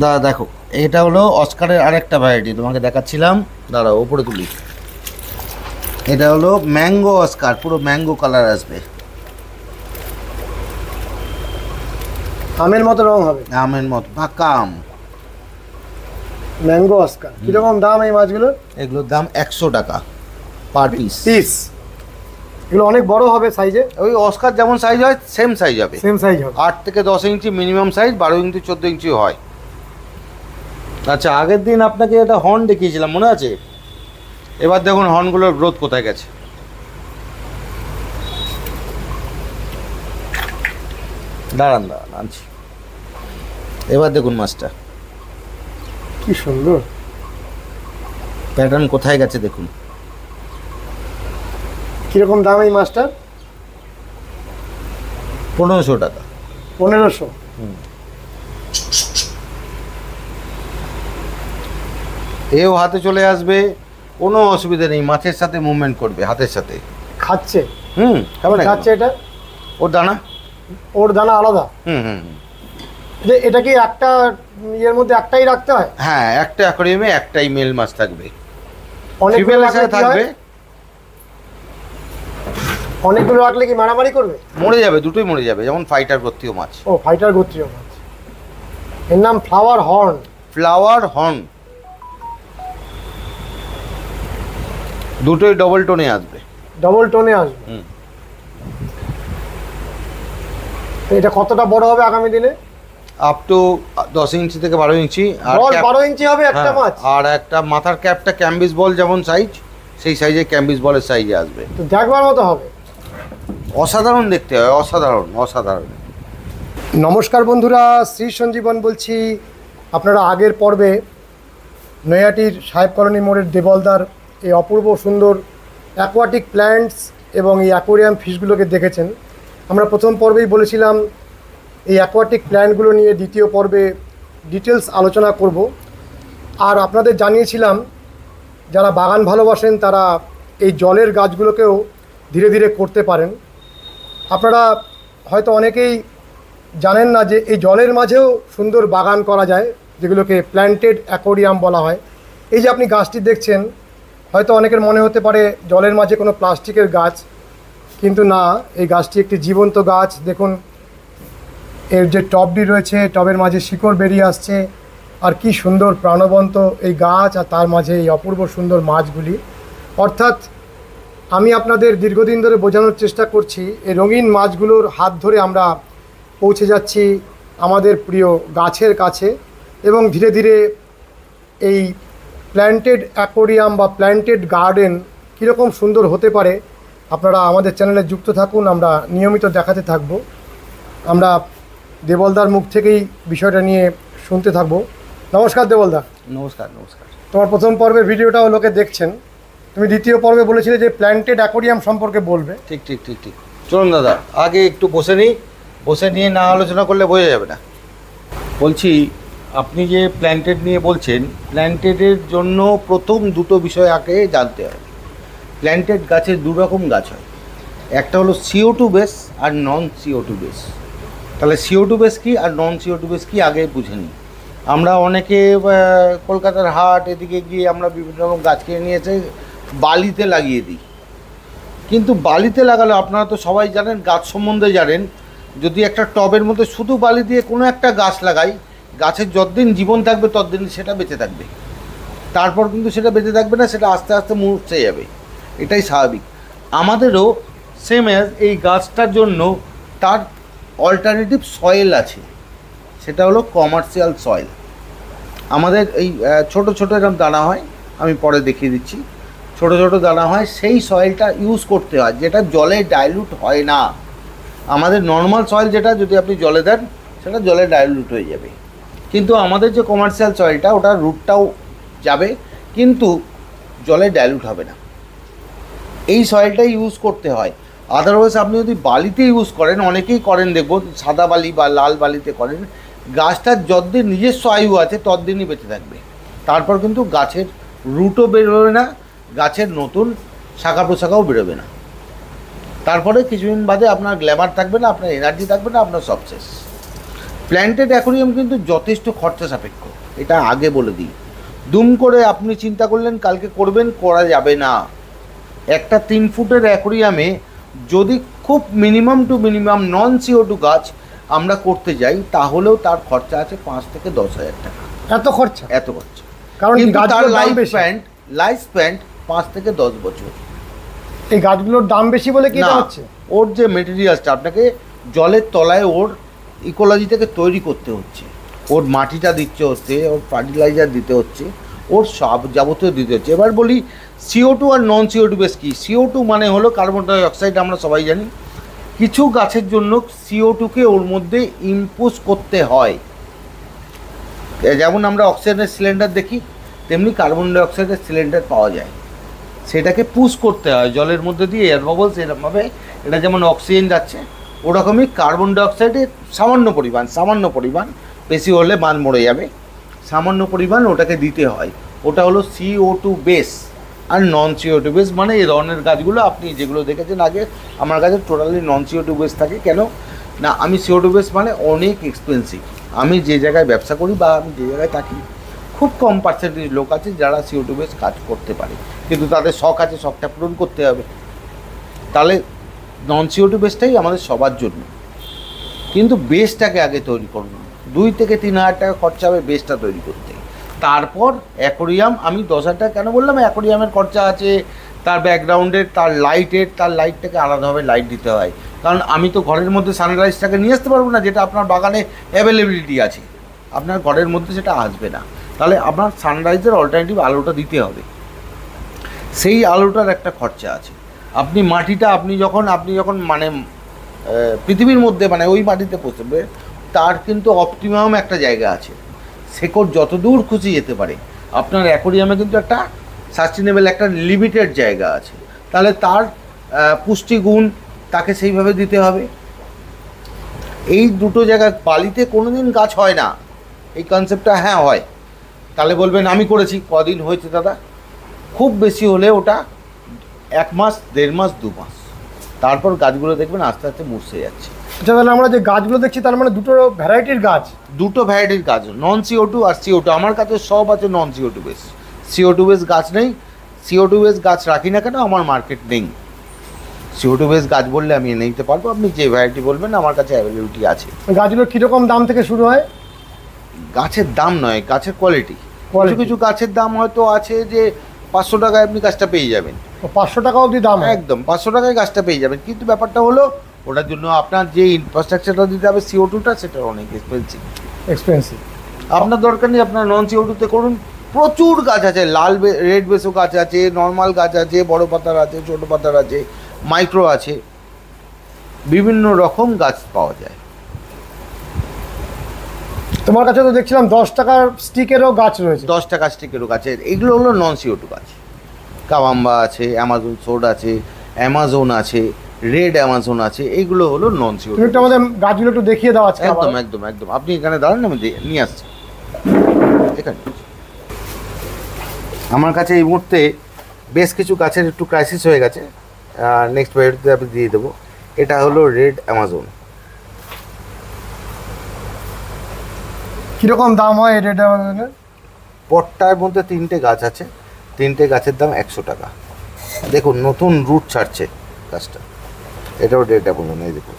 দাদা দেখো, এটা হলো অস্কারের আরেকটা ভ্যারাইটি, তোমাকে দেখাচ্ছিলাম, দাঁড়াও ওপরে তুলি। এটা হলো ম্যাঙ্গো অস্কার, পুরো ম্যাঙ্গো কালার আসবে, আমের মতো রং হবে, আমের মতো পাকা আম। ম্যাঙ্গো অস্কার কিরকম দাম এই মাছগুলো? এগুলোর দাম 100 টাকা পার পিস। এগুলো অনেক বড় হবে সাইজে? ওই অস্কার যেমন সাইজ হয় সেম সাইজ হবে, সেম সাইজ হবে। 8 থেকে 10 ইঞ্চি মিনিমাম সাইজ, 12 ইঞ্চি 14 ইঞ্চি হয়। আচ্ছা, আগের দিন আপনাকে একটা হর্ন দেখিয়েছিলাম, মনে আছে? এবার দেখুন হর্নগুলোর গ্রোথ কোথায় গেছে। দাঁড়ান আনছি। এবার দেখুন মাছটা কি সুন্দর প্যাটার্ন কোথায় গেছে দেখুন। কিরকম দাম এই মাছটার? 1500 টাকা। 1500? এও হাতে চলে আসবে, কোনো অসুবিধা নেই, মাছের সাথে মুভমেন্ট করবে হাতের সাথে। খাচ্ছে? খাচ্ছে এটা? ওর দানা, ওর দানা আলাদা? যে এটা কি একটা ইয়ের মধ্যে একটাই রাখতে হয়? হ্যাঁ, একটা অ্যাকোয়ারিয়ামে একটাই মেল মাছ থাকবে, অনেকগুলো রাখলে থাকবে? অনেকগুলো রাখলে কি মারামারি করবে? মরে যাবে, দুটোই মরে যাবে, যেমন ফাইটার গোত্রীয় মাছ। ও, ফাইটার গোত্রীয় মাছ। এর নাম ফ্লাওয়ার হর্ন। ফ্লাওয়ার হর্ন, দুটোই ডবল টোনে আসবে। ডবল টোনে আসবে। এটা কতটা বড় হবে আগামী দিনে? আপ টু 10 ইঞ্চি থেকে 12 ইঞ্চি। আর 12 ইঞ্চি হবে একটা মাছ? আর একটা মাথার ক্যাপটা ক্যাম্বিস বল যেমন সাইজ, সেই সাইজে ক্যাম্বিস বলের সাইজে আসবে। তো দেখবার মতো হবে, অসাধারণ দেখতে হয়, অসাধারণ অসাধারণ। নমস্কার বন্ধুরা, শ্রী সঞ্জীবন বলছি। আপনারা আগের পর্বে নৈহাটির সাহেব কলোনি মোড়ের দেবলদার এই অপূর্ব সুন্দর অ্যাকোয়াটিক প্ল্যান্টস এবং এই অ্যাকোয়ারিয়াম ফিশগুলোকে দেখেছেন। আমরা প্রথম পর্বেই বলেছিলাম এই অ্যাকোয়াটিক প্ল্যান্টগুলো নিয়ে দ্বিতীয় পর্বে ডিটেলস আলোচনা করব। আর আপনাদের জানিয়েছিলাম যারা বাগান ভালোবাসেন তারা এই জলের গাছগুলোকেও ধীরে ধীরে করতে পারেন। আপনারা হয়তো অনেকেই জানেন না যে এই জলের মাঝেও সুন্দর বাগান করা যায়, যেগুলোকে প্ল্যান্টেড অ্যাকোয়ারিয়াম বলা হয়। এই যে আপনি গাছটি দেখছেন, হয়তো অনেকের মনে হতে পারে জলের মাঝে কোনো প্লাস্টিকের গাছ, কিন্তু না, এই গাছটি একটি জীবন্ত গাছ। দেখুন এর যে টবটি রয়েছে, টবের মাঝে শিকড় বেরিয়ে আসছে, আর কি সুন্দর প্রাণবন্ত এই গাছ, আর তার মাঝে এই অপূর্ব সুন্দর মাছগুলি। অর্থাৎ আমি আপনাদের দীর্ঘদিন ধরে বোঝানোর চেষ্টা করছি, এই রঙিন মাছগুলোর হাত ধরে আমরা পৌঁছে যাচ্ছি আমাদের প্রিয় গাছের কাছে। এবং ধীরে ধীরে এই প্ল্যান্টেড অ্যাকোয়ারিয়াম বা প্ল্যান্টেড গার্ডেন কীরকম সুন্দর হতে পারে, আপনারা আমাদের চ্যানেলে যুক্ত থাকুন, আমরা নিয়মিত দেখাতে থাকব। আমরা দেবলদার মুখ থেকেই বিষয়টা নিয়ে শুনতে থাকব। নমস্কার দেবলদা। নমস্কার। নমস্কার। তোমার প্রথম পর্বের ভিডিওটাও লোকে দেখছেন, তুমি দ্বিতীয় পর্বে বলেছিলে যে প্ল্যান্টেড অ্যাকোয়ারিয়াম সম্পর্কে বলবে। ঠিক ঠিক ঠিক ঠিক চলুন দাদা, আগে একটু বসে নিই, বসে নিয়ে না আলোচনা করলে বোঝা যাবে না। বলছি, আপনি যে প্ল্যান্টেড নিয়ে বলছেন, প্ল্যান্টেডের জন্য প্রথম দুটো বিষয় আগে জানতে হবে। প্ল্যান্টেড গাছের দু রকম গাছ হয়, একটা হলো CO2 বেস আর নন CO2 বেস। তাহলে CO2 বেস কী আর নন CO2 বেস কী আগে বুঝে নিই। আমরা অনেকে কলকাতার হাট এদিকে গিয়ে আমরা বিভিন্ন রকম গাছ কিনে নিয়ে এসে বালিতে লাগিয়ে দিই, কিন্তু বালিতে লাগালে আপনারা তো সবাই জানেন, গাছ সম্বন্ধে জানেন, যদি একটা টবের মধ্যে শুধু বালি দিয়ে কোনো একটা গাছ লাগাই, গাছের যতদিন জীবন থাকবে ততদিন সেটা বেঁচে থাকবে, তারপর কিন্তু সেটা বেঁচে থাকবে না, সেটা আস্তে আস্তে মুরছে যাবে, এটাই স্বাভাবিক। আমাদেরও সেম অ্যাজ এই গাছটার জন্য তার অল্টারনেটিভ সয়েল আছে, সেটা হলো কমার্শিয়াল সয়েল। আমাদের এই ছোট ছোট এরকম দানা হয়, আমি পরে দেখিয়ে দিচ্ছি, ছোট ছোট দানা হয়, সেই সয়েলটা ইউজ করতে হয়, যেটা জলে ডাইলুট হয় না। আমাদের নর্মাল সয়েল যেটা যদি আপনি জলে দেন সেটা জলে ডাইলুট হয়ে যাবে, কিন্তু আমাদের যে কমার্শিয়াল সয়েলটা, ওটা রুটটাও যাবে কিন্তু জলে ডাইলুট হবে না, এই সয়েলটাই ইউজ করতে হয়। আদারওয়াইজ আপনি যদি বালিতে ইউজ করেন, অনেকেই করেন দেখব, সাদা বালি বা লাল বালিতে করেন, গাছটার যতদিন নিজস্ব আয়ু আছে ততদিনই বেঁচে থাকবে, তারপর কিন্তু গাছের রুটও বেরোবে না, গাছের নতুন শাখা প্রশাখাও বেরোবে না, তারপরে কিছুদিন বাদে আপনার গ্ল্যামার থাকবে না, আপনার এনার্জি থাকবে না, আপনার সব শেষ। প্ল্যান্টেড অ্যাকোরিয়াম কিন্তু যথেষ্ট খরচা সাপেক্ষ, এটা আগে বলে দিই। দুম করে আপনি চিন্তা করলেন কালকে করবেন, করা যাবে না। একটা 3 ফুটের অ্যাকোরিয়ামে যদি খুব মিনিমাম টু মিনিমাম নন CO2 গাছ আমরা করতে যাই, তাহলেও তার খরচা আছে 5 থেকে 10,000 টাকা। এত খরচা? এত খরচা, কারণ কিন্তু তার গাছগুলোর দাম বেশি। লাইফ স্প্যান 5 থেকে 10 বছর। এই গাছগুলোর দাম বেশি বলে কি এটা না, হচ্ছে? ওর যে মেটেরিয়ালসটা আপনাকে জলের তলায় ওর ইকোলজি থেকে তৈরি করতে হচ্ছে, ওর মাটিটা দিতে হচ্ছে, ওর ফার্টিলাইজার দিতে হচ্ছে, ওর সব যাবতীয় দিতে হচ্ছে। এবার বলি CO2 আর নন CO2 বেস কি। CO2 মানে হলো কার্বন ডাই অক্সাইড, আমরা সবাই জানি। কিছু গাছের জন্য CO2কে ওর মধ্যে ইম্পোজ করতে হয়। যেমন আমরা অক্সিজেনের সিলিন্ডার দেখি, তেমনি কার্বন ডাই অক্সাইডের সিলিন্ডার পাওয়া যায়, সেটাকে পুশ করতে হয় জলের মধ্যে দিয়ে এয়ার বাবলস এরকমভাবে। এটা যেমন অক্সিজেন যাচ্ছে, ওরকমই কার্বন ডাই অক্সাইডের সামান্য পরিমাণ, বেশি হলে বাঁধ মরে যাবে, সামান্য পরিমাণ ওটাকে দিতে হয়। ওটা হলো CO2 বেস। আর নন CO2 বেস মানে এই ধরনের গাছগুলো আপনি যেগুলো দেখেছেন আগে, আমার কাছে টোটালি নন CO2 বেস থাকে। কেন না, আমি CO2 বেস মানে অনেক এক্সপেন্সিভ। আমি যে জায়গায় ব্যবসা করি বা আমি যে জায়গায় থাকি, খুব কম পার্সেন্টেজ লোক আছে যারা CO2 বেস কাজ করতে পারে, কিন্তু তাদের শখ আছে, শখটা পূরণ করতে হবে। তাহলে নন CO2 বেসটাই আমাদের সবার জন্য, কিন্তু বেসটাকে আগে তৈরি করুন। 2 থেকে 3,000 টাকা খরচা হবে বেসটা তৈরি করতে। তারপর অ্যাকোরিয়াম, আমি 10,000 টাকা কেন বললাম, অ্যাকোরিয়ামের খরচা আছে, তার ব্যাকগ্রাউন্ডের, তার লাইটটাকে আলাদাভাবে লাইট দিতে হয়। কারণ আমি তো ঘরের মধ্যে সানরাইজটাকে নিয়ে আসতে পারবো না, যেটা আপনার বাগানে অ্যাভেলেবিলিটি আছে, আপনার ঘরের মধ্যে সেটা আসবে না। তাহলে আপনার সানরাইজের অল্টারনেটিভ আলোটা দিতে হবে, সেই আলোটার একটা খরচা আছে। আপনি মাটিটা আপনি যখন মানে পৃথিবীর মধ্যে মানে ওই মাটিতে পৌঁছবে, তার কিন্তু অপটিমাম একটা জায়গা আছে, শেকড় যত দূর খুশি যেতে পারে। আপনার অ্যাকোরিয়ামে কিন্তু একটা সাস্টেনেবল একটা লিমিটেড জায়গা আছে, তাহলে তার পুষ্টিগুণ তাকে সেইভাবে দিতে হবে। এই দুটো জায়গায় বালিতে কোনোদিন গাছ হয় না, এই কনসেপ্টটা হ্যাঁ হয়। তাহলে বলবেন আমি করেছি, কদিন হয়েছে দাদা? খুব বেশি হলে ওটা 1 মাস, 1.5 মাস, 2 মাস, তারপর গাছগুলো দেখবেন আস্তে আস্তে মুছে যাচ্ছে। আচ্ছা, তাহলে আমরা যে গাছগুলো দেখছি তার মানে দুটো ভ্যারাইটির গাছ? দুটো ভ্যারাইটির গাছ, নন CO2 আর CO2। আমার কাছে সব আছে নন CO2 বেস, CO2 বেস গাছ নেই। CO2 বেস গাছ রাখি না কেন, আমার মার্কেট নেই। CO2 বেস গাছ বললে আমি এনে দিতে পারবো, আপনি যে ভ্যারাইটি বলবেন আমার কাছে অ্যাভেলেবিলিটি আছে। গাছগুলো কীরকম দাম থেকে শুরু হয়? গাছের দাম নয়, গাছের কোয়ালিটি। কিছু কিছু গাছের দাম হয়তো আছে যে 500 টাকায় আপনি গাছটা পেয়ে যাবেন। 500 টাকা অবধি দাম? একদম 500 টাকায় গাছটা পেয়ে যাবেন, কিন্তু ব্যাপারটা হলো ওটার জন্য আপনার যে ইনফ্রাস্ট্রাকচারটা দিতে হবে CO2টা, সেটা অনেক এক্সপেন্সিভ। আপনার দরকার নেই, আপনার নন CO2তে করুন। প্রচুর গাছ আছে, রেড বেসও গাছ আছে, নর্মাল গাছ আছে, বড় পাতার আছে, ছোটো পাতার আছে, মাইক্রো আছে, বিভিন্ন রকম গাছ পাওয়া যায়। তোমার কাছে তো দেখছিলাম 10 টাকার স্টিকেরও গাছ রয়েছে। 10 টাকা স্টিকেরও গাছ, এগুলো হলো নন CO2 গাছ। কাবাম্বা আছে, অ্যামাজন সোড আছে, অ্যামাজন আছে, রেড অ্যামাজন আছে, এইগুলো হলো নন CO2। তুমি একটু আমাদের গাছগুলো একটু দেখিয়ে দাও আজকে। একদম আপনি এখানে দাঁড়ান, আমি নিয়ে আসছি। এখানে আমার কাছে এই মুহূর্তে বেশ কিছু গাছের একটু ক্রাইসিস হয়ে গেছে, নেক্সট ভিডিওতে আমি দিয়ে দেবো। এটা হলো রেড অ্যামাজন। কীরকম দাম হয় রেড অ্যামাজনের? পটটার মধ্যে 3টে গাছ আছে, 3টে গাছের দাম 100 টাকা। দেখুন নতুন রুট ছাড়ছে গাছটা, এটাও রেড অ্যামাজন। এই দেখুন,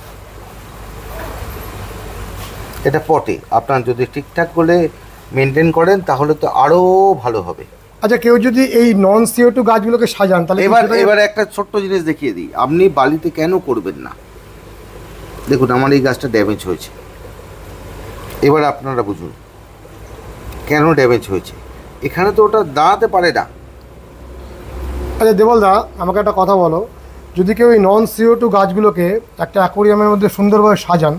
এটা পটে আপনার যদি ঠিকঠাক করে মেনটেন করেন তাহলে তো আরও ভালো হবে। আচ্ছা, কেউ যদি এই নন CO2 গাছগুলোকে সাজান তাহলে এবার একটা ছোট্ট জিনিস দেখিয়ে দিই, আপনি বালিতে কেন করবেন না। দেখুন আমার এই গাছটা ড্যামেজ হয়েছে, এবার আপনারা বুঝুন কেন ড্যামেজ হয়েছে। এখানে তো ওটা দাঁড়াতে পারে না। আচ্ছা দেবলদা, আমাকে একটা কথা বলো, যদি কেউ এই নন CO2 গাছগুলোকে একটা অ্যাকোরিয়ামের মধ্যে সুন্দরভাবে সাজান,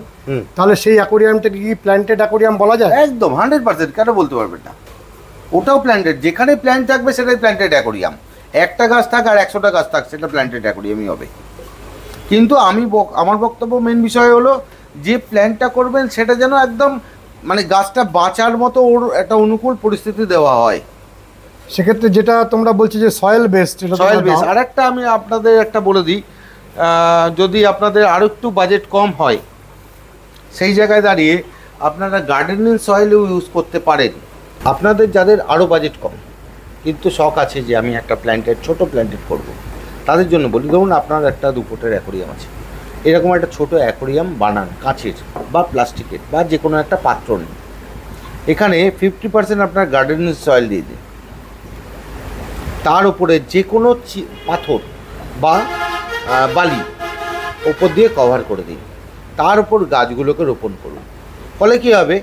তাহলে সেই অ্যাকোরিয়ামটাকে কি প্ল্যান্টেড অ্যাকোরিয়াম বলা যায়? একদম 100%। কেন বলতে পারবেন না? ওটাও প্ল্যান্টেড, যেখানে প্ল্যান্ট থাকবে সেটাই প্ল্যান্টেড অ্যাকোরিয়াম। একটা গাছ থাক আর 100টা গাছ থাক, সেটা প্ল্যান্টেড অ্যাকোরিয়ামই হবে। কিন্তু আমার বক্তব্য মেন বিষয় হলো যে প্ল্যান্টটা করবেন সেটা যেন একদম মানে গাছটা বাঁচার মতো ওর একটা অনুকূল পরিস্থিতি দেওয়া হয়। সেক্ষেত্রে যেটা তোমরা বলছো যে সয়েল বেসড, সয়েল বেস। আর একটা আমি আপনাদের একটা বলে দিই, যদি আপনাদের আরও একটু বাজেট কম হয়, সেই জায়গায় দাঁড়িয়ে আপনারা গার্ডেনিং সয়েলও ইউজ করতে পারেন। আপনাদের যাদের আরও বাজেট কম কিন্তু শখ আছে যে আমি একটা প্ল্যান্টেড, ছোট প্ল্যান্টেড করব, তাদের জন্য বলি, ধরুন আপনার একটা 2 ফুটের অ্যাকোরিয়াম আছে, এরকম একটা ছোট অ্যাকোরিয়াম বানান, কাঁচের বা প্লাস্টিকের বা যে কোনো একটা পাত্র নিন। এখানে 50% আপনার গার্ডেনিং সয়েল দিয়ে দিন, তার উপরে যে কোনো পাথর বা বালি ওপর দিয়ে কভার করে দিন, তার উপর গাছগুলোকে রোপণ করুন। ফলে কী হবে,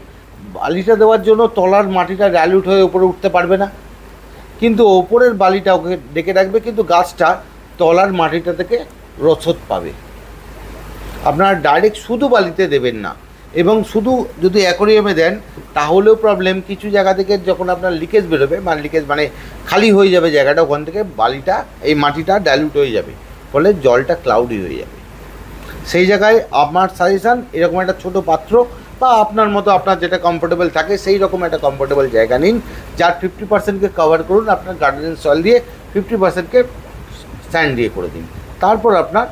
বালিটা দেওয়ার জন্য তলার মাটিটা ডাইলিউট হয়ে উপরে উঠতে পারবে না, কিন্তু ওপরের বালিটা ওকে ডেকে রাখবে, কিন্তু গাছটা তলার মাটিটা থেকে রসদ পাবে। আপনারা ডাইরেক্ট শুধু বালিতে দেবেন না, এবং শুধু যদি অ্যাকোরিয়ামে দেন তাহলেও প্রবলেম। কিছু জায়গা থেকে যখন আপনার লিকেজ বেরোবে, লিকেজ মানে খালি হয়ে যাবে জায়গাটা, ওখান থেকে বালিটা, এই মাটিটা ডাইলিউট হয়ে যাবে, ফলে জলটা ক্লাউডি হয়ে যাবে। সেই জায়গায় আমার সাজেশান, এরকম একটা ছোটো পাত্র বা আপনার মতো আপনার যেটা কমফোর্টেবল থাকে সেই রকম একটা কমফোর্টেবল জায়গা নিন, যার 50%কে কভার করুন আপনার গার্ডেনিং সয়েল দিয়ে, 50%কে স্যান্ড দিয়ে করে দিন। তারপর আপনার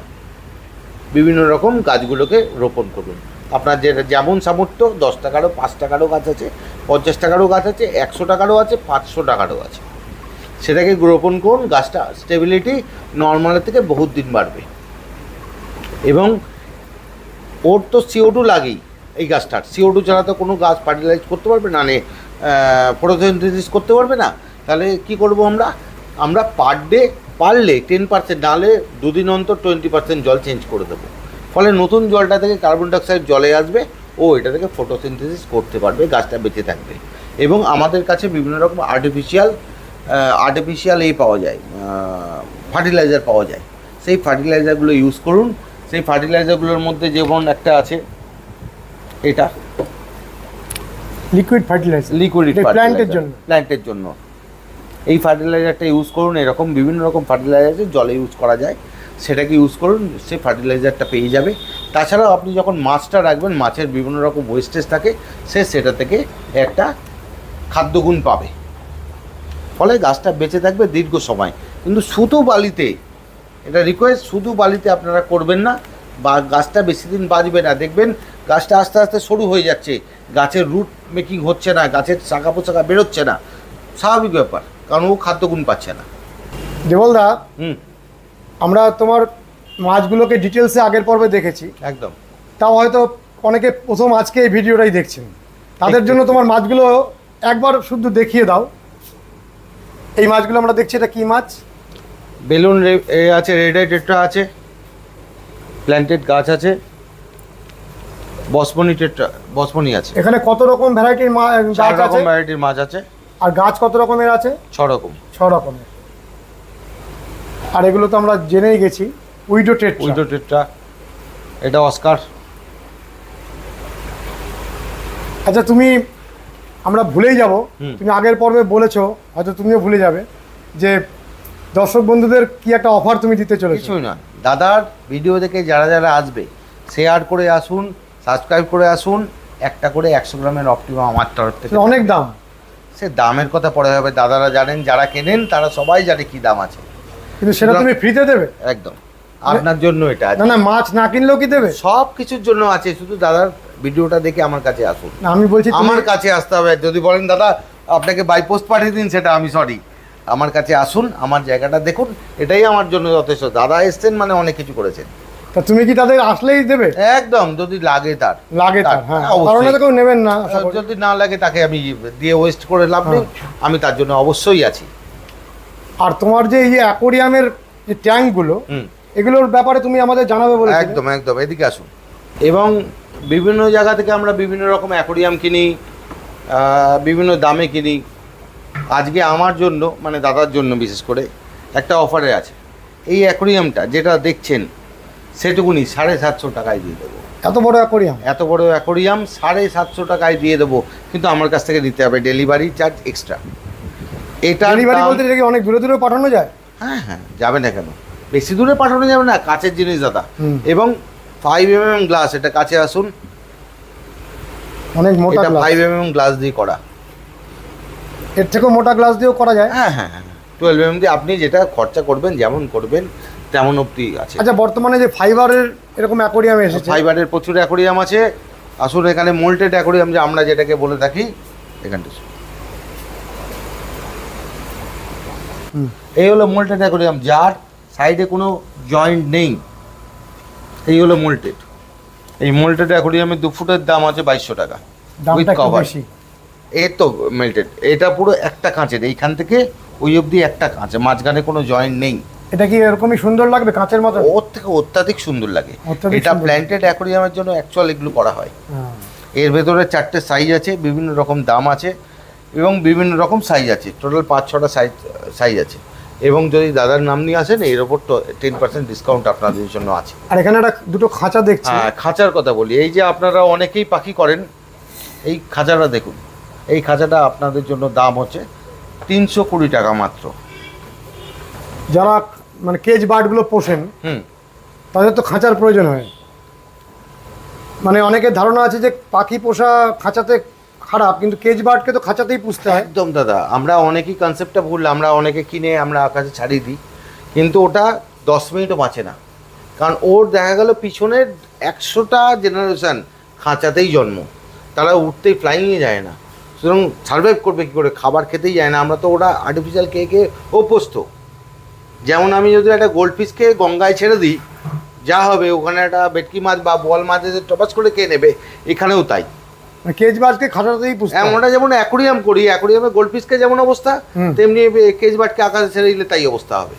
বিভিন্ন রকম গাছগুলোকে রোপণ করুন। আপনার যেমন সামর্থ্য, 10 টাকারও 5 টাকারও গাছ আছে, 50 টাকারও গাছ আছে, 100 টাকারও আছে, 500 টাকারও আছে, সেটাকে রোপণ করুন। গাছটা স্টেবিলিটি নর্মালের থেকে বহুত দিন বাড়বে, এবং ওর তো CO2 লাগেই। এই গাছটার CO2 ছাড়া তো কোনো গাছ ফার্টিলাইজ করতে পারবে না, ফটোসিনথেসিস করতে পারবে না। তাহলে কি করব আমরা পার ডে পারলে 10%, নাহলে 2 দিন অন্তর 20% জল চেঞ্জ করে দেবো। ফলে নতুন জলটা থেকে কার্বন ডাইঅক্সাইড জলে আসবে, ও এটা থেকে ফটোসিনথেসিস করতে পারবে, গাছটা বেঁচে থাকবে। এবং আমাদের কাছে বিভিন্ন রকম আর্টিফিশিয়াল পাওয়া যায়, ফার্টিলাইজার পাওয়া যায়, সেই ফার্টিলাইজারগুলো ইউজ করুন। সেই ফার্টিলাইজারগুলোর মধ্যে যেমন একটা আছে, এটা লিকুইড ফার্টিলাইজার, প্ল্যান্টের জন্য এই ফার্টিলাইজারটা ইউজ করুন। এরকম বিভিন্ন রকম ফার্টিলাইজার জলে ইউজ করা যায়, সেটাকে ইউজ করুন, সেই ফার্টিলাইজারটা পেয়ে যাবে। তাছাড়াও আপনি যখন মাছটা রাখবেন, মাছের বিভিন্ন রকম ওয়েস্টেজ থাকে, সেটা থেকে একটা খাদ্যগুণ পাবে, ফলে গাছটা বেঁচে থাকবে দীর্ঘ সময়। কিন্তু শুধু বালিতে, এটা রিকোয়েস্ট, শুধু বালিতে আপনারা করবেন না, বা গাছটা বেশি দিন বাঁচবে না। দেখবেন গাছটা আস্তে আস্তে সরু হয়ে যাচ্ছে, গাছের রুট মেকিং হচ্ছে না, গাছের শাখা পোশাখা বেরোচ্ছে না, স্বাভাবিক ব্যাপার, কারণ ও খাদ্যগুণ পাচ্ছে না। দেবলদা, আমরা তোমার মাছগুলোকে ডিটেলসে আগের পর্বে দেখেছি, একদম। তাও হয়তো অনেকে প্রথম আজকে এই ভিডিওটাই দেখছেন, তাদের জন্য তোমার মাছগুলো একবার শুধু দেখিয়ে দাও। এই মাছগুলো আমরা দেখছি, এটা কি মাছ? বেলুন আছে, রেড আই টেট্রা আছে, প্ল্যান্টেড গাছ আছে, বসমনি আছে। এখানে কত রকম ভ্যারাইটির গাছ আছে? ভ্যারাইটির মাছ আছে। আর গাছ কত রকমের আছে? 6 রকম। 6 রকমের। আর এগুলো তো আমরা জেনেই গেছি, উইডো টেট্রা, এটা অস্কার। আচ্ছা, আমরা ভুলেই যাব, তুমি আগের পর্বে বলেছো, হয়তো তুমিও ভুলে যাবে, যে দর্শক বন্ধুদের কি একটা অফার তুমি দিতে চলেছো। কিছুই না, দাদার ভিডিও দেখে যারা আসবে, শেয়ার করে আসুন, সাবস্ক্রাইব করে আসুন, একটা করে 100 গ্রামের অপটিমাম আমার তরফ থেকে। অনেক দাম, সে দামের কথা পরে হবে, দাদারা জানেন, যারা কেনেন তারা সবাই জানে কি দাম আছে, কিন্তু সেটা তুমি ফ্রিতে দেবে? একদম, আপনার জন্য এটা আছে। না, মাছ না কিনলেও কি দেবে? সব কিছুর জন্য আছে, শুধু দাদার ভিডিওটা দেখে আমার কাছে আসুন। আমি বলছি আমার কাছে আসতে হবে। যদি বলেন দাদা আপনাকে বাই পোস্ট পাঠিয়ে দিন, সেটা আমি সরি, আমার কাছে আসুন, আমার জায়গাটা দেখুন, এটাই আমার জন্য যথেষ্ট। দাদা এসছেন মানে অনেক কিছু করেছেন। তা তুমি কি তাদের আসলেই দেবে? একদম, যদি লাগে তার, হ্যাঁ, অবশ্যই কেউ নেবেন না, যদি না লাগে তাকে আমি দিয়ে ওয়েস্ট করে লাভ নেই, আমি তার জন্য অবশ্যই আছি। আর তোমার যে এই অ্যাকোরিয়ামের যে ট্যাঙ্কগুলো, এগুলোর ব্যাপারে তুমি আমাদের জানাবে বলে। একদম, এদিকে আসুন। এবং বিভিন্ন জায়গা থেকে আমরা বিভিন্ন রকম অ্যাকোরিয়াম কিনি, বিভিন্ন দামে কিনি। আজকে আমার জন্য, মানে দাদার জন্য বিশেষ করে একটা অফারে আছে। এই অ্যাকোরিয়ামটা যেটা দেখছেন সেটুকুনি 750 টাকায় দিয়ে দেবো। এত বড় অ্যাকোরিয়াম 750 টাকায় দিয়ে দেবো, কিন্তু আমার কাছ থেকে নিতে হবে ডেলিভারি চার্জ এক্সট্রা। এটা ডেলিভারি বলতে এটা কি অনেক দূরে দূরে পাঠানো যায়? হ্যাঁ, যাবে না কেন, বেশি দূরে পাঠানো যাবে না, কাচের জিনিস দাদা। এবং 5mm গ্লাস, এটা কাছে আসুন, অনেক মোটা, 5mm গ্লাস দিয়ে করা। এর থেকেও মোটা গ্লাস দিয়েও করা যায়? হ্যাঁ, 12mm দিয়ে আপনি যেটা খরচা করবেন, যেমন করবেন তেমন অবধি আছে। আচ্ছা, বর্তমানে যে ফাইবারের এরকম অ্যাকোরিয়াম এসেছে, ফাইবারের প্রচুর অ্যাকোরিয়াম আছে, আসুন এখানে মোল্টেড অ্যাকোরিয়াম যে আমরা যেটাকে বলে থাকি এখানটা। এই হলো মোল্টেড অ্যাকোরিয়াম, যার সাইডে কোনো জয়েন্ট নেই। এই হলো মোল্টেড। এই মোল্টেড অ্যাকোরিয়ামের 2 ফুটের দাম আছে 2200 টাকা উইথ কভার। এ তো মেল্টেড, এটা পুরো একটা কাঁচের, এইখান থেকে ওই অবধি একটা কাঁচ, মাঝখানে কোনো জয়েন্ট নেই। এটা কি এরকমই সুন্দর লাগবে কাঁচের মতো? ওর থেকে অত্যাধিক সুন্দর লাগে। এটা প্ল্যান্টেড অ্যাকোরিয়ামের জন্য অ্যাকচুয়াল এগুলো করা হয়। এর ভেতরে 4টে সাইজ আছে, বিভিন্ন রকম দাম আছে এবং বিভিন্ন রকম সাইজ আছে, টোটাল 5-6টা সাইজ আছে। এবং যদি দাদার নাম নিয়ে আসেন এর ওপর তো 10% ডিসকাউন্ট আপনাদের জন্য আছে। আর এখানে একটা দুটো খাঁচা দেখছি। হ্যাঁ, খাঁচার কথা বলি, এই যে আপনারা অনেকেই পাখি করেন, এই খাঁচাটা দেখুন। এই খাঁচাটা আপনাদের জন্য দাম হচ্ছে 320 টাকা মাত্র। যারা মানে কেজ বার্ডগুলো পোষেন তাদের তো খাঁচার প্রয়োজন হয়। মানে অনেকের ধারণা আছে যে পাখি পোষা খাঁচাতে খারাপ, কিন্তু কেজ বার্ডকে তো খাঁচাতেই পুষতে হয়। একদম দাদা, আমরা অনেকেই কনসেপ্টটা ভুল, আমরা অনেকে কিনে আমরা আকাশে ছাড়িয়ে দিই, কিন্তু ওটা 10 মিনিটও বাঁচে না। কারণ ওর দেখা গেল পিছনের 100টা জেনারেশন খাঁচাতেই জন্ম, তারা উঠতেই ফ্লাইংয়ে যায় না, সুতরাং সার্ভাইভ করবে কী করে, খাবার খেতেই যায় না। আমরা তো ওরা আর্টিফিশিয়াল খেয়ে অভ্যস্ত। যেমন আমি যদি একটা গোল্ড ফিশকে গঙ্গায় ছেড়ে দিই, যা হবে ওখানে একটা ভেটকি মাছ বা বল মাছ এসে টপাস করে খেয়ে নেবে, এখানেও তাই। কেজ বার্ডকে খাঁচাতেই পুষতে হয়। আমরা যেমন অ্যাকোরিয়াম করি, অ্যাকোরিয়ামে গোল্ড ফিশকে যেমন অবস্থা, তেমনি কেজ বার্ডকে আকাশে ছেড়ে দিলে তাই অবস্থা হবে,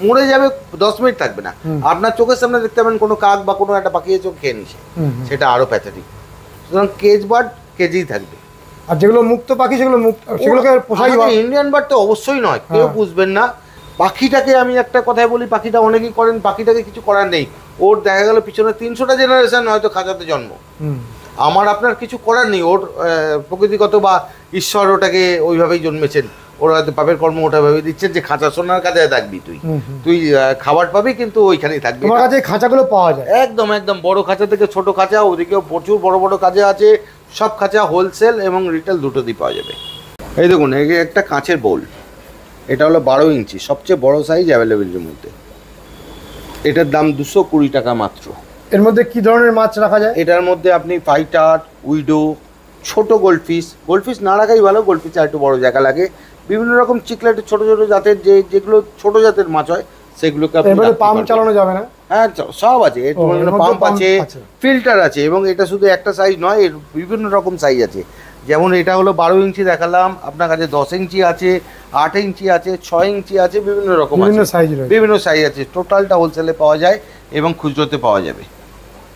মরে যাবে 10 মিনিট থাকবে না। আপনার চোখের সামনে দেখতে পাবেন কোনো কাক বা কোনো একটা পাখি চোখ খেয়ে নিছে, সেটা আরও প্যাথেটিক। সুতরাং কেজ বার্ড কেজেই থাকবে। আর যেগুলো মুক্ত পাখি সেগুলোকে পোষাই। ইন্ডিয়ান বার্ড তো অবশ্যই নয়, কেউ বুঝবেন না। পাখিটাকে আমি একটা কথাই বলি, পাখিটা অনেকেই করেন, পাখিটাকে কিছু করার নেই। ওর দেখা গেল পিছনে 300টা জেনারেশন হয়তো খাঁচাতে জন্ম, আমার আপনার কিছু করার নেই। ওর প্রকৃতিগত বা ঈশ্বর ওটাকে ওইভাবেই জন্মেছেন, ওরা হয়তো পাপের কর্ম ওটা ভেবে দিচ্ছেন যে খাঁচা সোনার কাছে থাকবি, তুই খাবার পাবি কিন্তু ওইখানেই থাকবি। তোমার কাছে খাঁচাগুলো পাওয়া যায় একদম একদম, বড় খাঁচা থেকে ছোট খাঁচা, ওদিকেও প্রচুর বড় বড় খাঁচা আছে। সব খাঁচা হোলসেল এবং রিটেল দুটোতেই পাওয়া যাবে। এই দেখুন, এই একটা কাঁচের বোল, এটা হলো 12 ইঞ্চি, সবচেয়ে বড় সাইজ অ্যাভেলেবেলের মধ্যে। এটার দাম 220 টাকা মাত্র। এর মধ্যে কি ধরনের মাছ রাখা যায়? এটার মধ্যে আপনি ফাইটার, উইডো, ছোট গোল্ডফিশ না রাখাই ভালো, গোল্ডফিশ আর একটু বড় জায়গা লাগে। বিভিন্ন রকম চিকলেটের ছোট ছোট জাতের যেগুলো ছোট জাতের মাছ হয় সেগুলোকে আপনি পাম্প চালানো যাবে না? হ্যাঁ, সব আছে, এর পাম্প আছে, ফিল্টার আছে, এবং এটা শুধু একটা সাইজ নয়, এর বিভিন্ন রকম সাইজ আছে। যেমন এটা হলো 12 ইঞ্চি দেখালাম, আপনার কাছে 10 ইঞ্চি আছে, 8 ইঞ্চি আছে, 6 ইঞ্চি আছে, বিভিন্ন রকম বিভিন্ন সাইজ আছে। টোটালটা হোলসেলে পাওয়া যায় এবং খুচরোতে পাওয়া যাবে।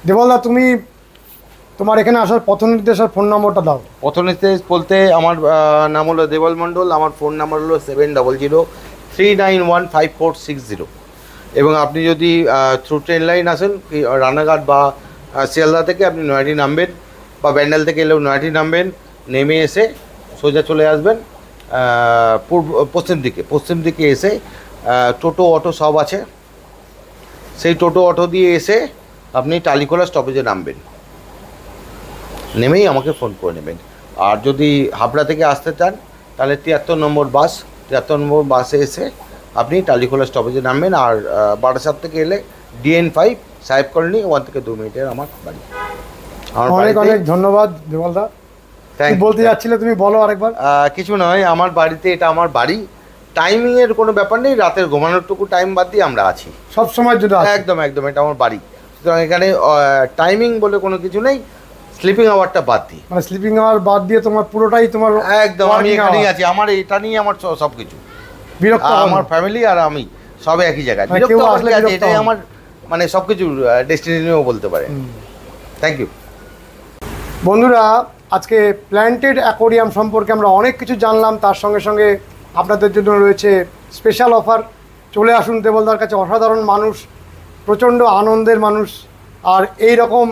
দেবলদা, তুমি তোমার এখানে আসার পথ নির্দেশ আর ফোন নম্বরটা দাও। পথ নির্দেশ বলতে আমার নাম হলো দেবল মণ্ডল, আমার ফোন নাম্বার হলো 7003915460। এবং আপনি যদি থ্রু ট্রেন লাইন আসেন, রানাঘাট বা শিয়ালদা থেকে আপনি নয়াটি নামবেন, বা ব্যান্ডেল থেকে এলেও নয়াটি নামবেন, নেমে এসে সোজা চলে আসবেন পশ্চিম দিকে এসে টোটো অটো সব আছে, সেই টোটো অটো দিয়ে এসে আপনি টালিখোলা স্টপেজে নামবেন, নেমেই আমাকে ফোন করে নেবেন। আর যদি হাবড়া থেকে আসতে চান তাহলে 73 নম্বর বাসে এসে আপনি টালিখোলা স্টপেজে নামবেন। আর বারাসাত থেকে এলে DN5 সাহেব কলোনি, 1 থেকে 2 মিনিটের আমার বাড়ি। অনেক অনেক ধন্যবাদ দেবলদা। বলতে যাচ্ছিলে তুমি, বলো আরেকবার। কিছু নয়, আমার বাড়িতে, এটা আমার বাড়ি, টাইমিংয়ের কোনো ব্যাপার নেই, রাতের ঘুমানোরটুকু টাইম বাদ দিয়ে আমরা আছি সব সময়। যদি একদম এটা আমার বাড়ি, সুতরাং এখানে টাইমিং বলে কোনো কিছু নেই, স্লিপিং আওয়ারটা বাদ দিই। মানে স্লিপিং আওয়ার বাদ দিয়ে তোমার পুরোটাই তোমার একদম, আমি এখানেই আছি, আমার এটা নিয়ে আমার সব কিছু, বিরক্ত আমার ফ্যামিলি আর আমি সব একই জায়গায়। এটাই আমার মানে সব কিছু ডেস্টিনিও বলতে পারে। থ্যাংক ইউ বন্ধুরা, আজকে প্ল্যান্টেড অ্যাকোরিয়াম সম্পর্কে আমরা অনেক কিছু জানলাম, তার সঙ্গে সঙ্গে আপনাদের জন্য রয়েছে স্পেশাল অফার। চলে আসুন দেবলদার কাছে, অসাধারণ মানুষ, প্রচণ্ড আনন্দের মানুষ। আর এই রকম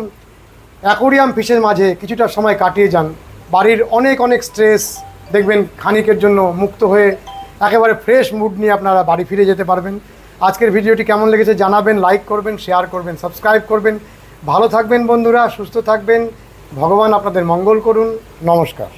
অ্যাকোরিয়াম ফিশের মাঝে কিছুটা সময় কাটিয়ে যান, বাড়ির অনেক স্ট্রেস দেখবেন খানিকের জন্য মুক্ত হয়ে একেবারে ফ্রেশ মুড নিয়ে আপনারা বাড়ি ফিরে যেতে পারবেন। আজকের ভিডিওটি কেমন লেগেছে জানাবেন, লাইক করবেন, শেয়ার করবেন, সাবস্ক্রাইব করবেন। ভালো থাকবেন বন্ধুরা, সুস্থ থাকবেন, ভগবান আপনাদের মঙ্গল করুন। নমস্কার।